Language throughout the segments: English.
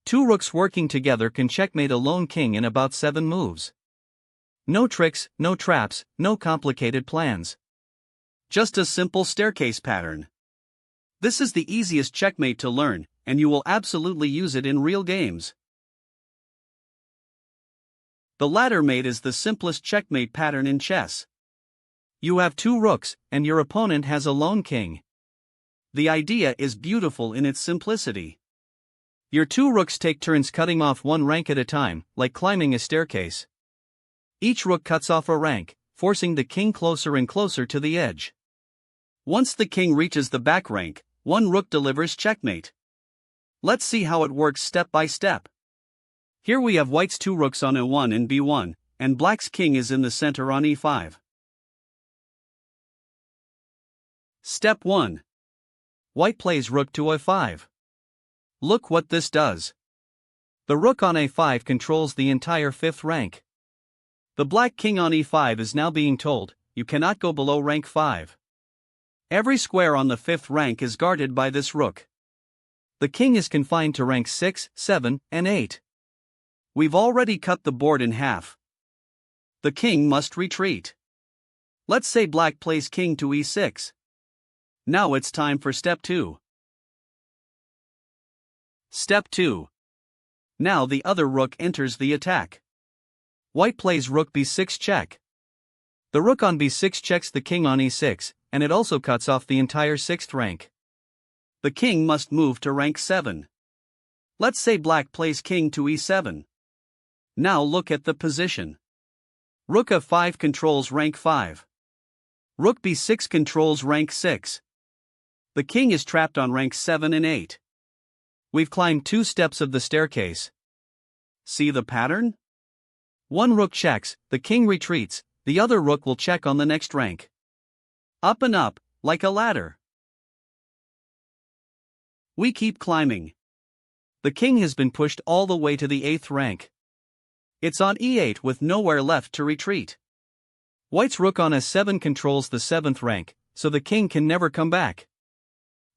Two rooks working together can checkmate a lone king in about 7 moves. No tricks, no traps, no complicated plans. Just a simple staircase pattern. This is the easiest checkmate to learn, and you will absolutely use it in real games. The ladder mate is the simplest checkmate pattern in chess. You have 2 rooks, and your opponent has a lone king. The idea is beautiful in its simplicity. Your 2 rooks take turns cutting off one rank at a time, like climbing a staircase. Each rook cuts off a rank, forcing the king closer and closer to the edge. Once the king reaches the back rank, one rook delivers checkmate. Let's see how it works step by step. Here we have white's 2 rooks on a1 and b1, and black's king is in the center on e5. Step 1. White plays rook to a5. Look what this does. The rook on a5 controls the entire 5th rank. The black king on e5 is now being told, you cannot go below rank 5. Every square on the 5th rank is guarded by this rook. The king is confined to rank 6, 7, and 8. We've already cut the board in half. The king must retreat. Let's say black plays king to e6. Now it's time for step 2. Step 2. Now the other rook enters the attack. White plays rook b6 check. The rook on b6 checks the king on e6, and it also cuts off the entire 6th rank. The king must move to rank 7. Let's say black plays king to e7. Now look at the position. Rook f5 controls rank 5. Rook b6 controls rank 6. The king is trapped on rank 7 and 8. We've climbed 2 steps of the staircase. See the pattern? One rook checks, the king retreats, the other rook will check on the next rank. Up and up, like a ladder. We keep climbing. The king has been pushed all the way to the 8th rank. It's on e8 with nowhere left to retreat. White's rook on s7 controls the 7th rank, so the king can never come back.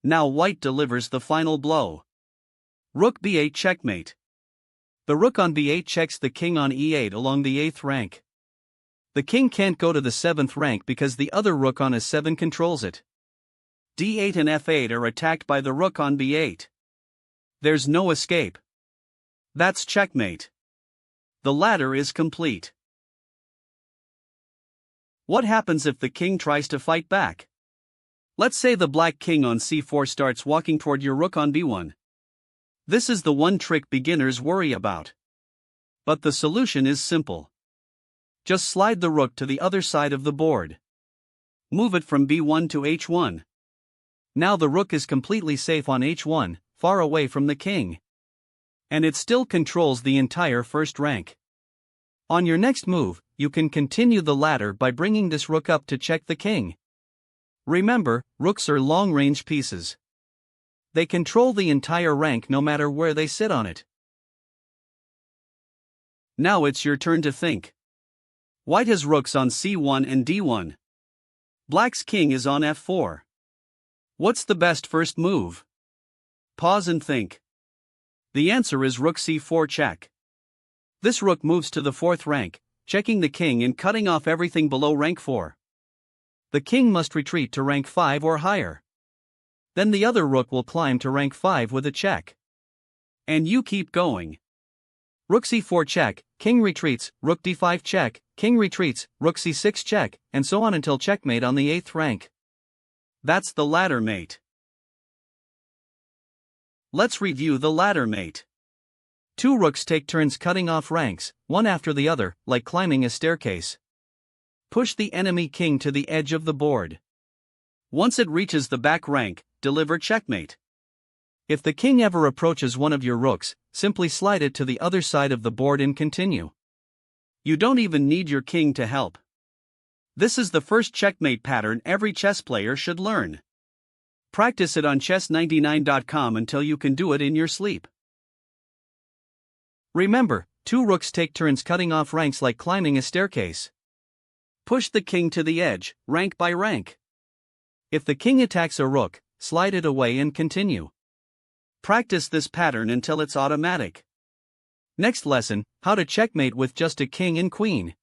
Now white delivers the final blow. Rook b8 checkmate. The rook on b8 checks the king on e8 along the 8th rank. The king can't go to the 7th rank because the other rook on s7 controls it. d8 and f8 are attacked by the rook on b8. There's no escape. That's checkmate. The ladder is complete. What happens if the king tries to fight back? Let's say the black king on c4 starts walking toward your rook on b1. This is the one trick beginners worry about. But the solution is simple. Just slide the rook to the other side of the board. Move it from b1 to h1. Now the rook is completely safe on h1, far away from the king. And it still controls the entire 1st rank. On your next move, you can continue the ladder by bringing this rook up to check the king. Remember, rooks are long-range pieces. They control the entire rank no matter where they sit on it. Now it's your turn to think. White has rooks on c1 and d1. Black's king is on f4. What's the best first move? Pause and think. The answer is rook c4 check. This rook moves to the 4th rank, checking the king and cutting off everything below rank 4. The king must retreat to rank 5 or higher. Then the other rook will climb to rank 5 with a check. And you keep going. Rook c4 check, king retreats, rook d5 check, king retreats, rook c6 check, and so on until checkmate on the 8th rank. That's the ladder mate. Let's review the ladder mate. 2 rooks take turns cutting off ranks, one after the other, like climbing a staircase. Push the enemy king to the edge of the board. Once it reaches the back rank, deliver checkmate. If the king ever approaches one of your rooks, simply slide it to the other side of the board and continue. You don't even need your king to help. This is the first checkmate pattern every chess player should learn. Practice it on Chess99.com until you can do it in your sleep. Remember, 2 rooks take turns cutting off ranks like climbing a staircase. Push the king to the edge, rank by rank. If the king attacks a rook, slide it away and continue. Practice this pattern until it's automatic. Next lesson, how to checkmate with just a king and queen.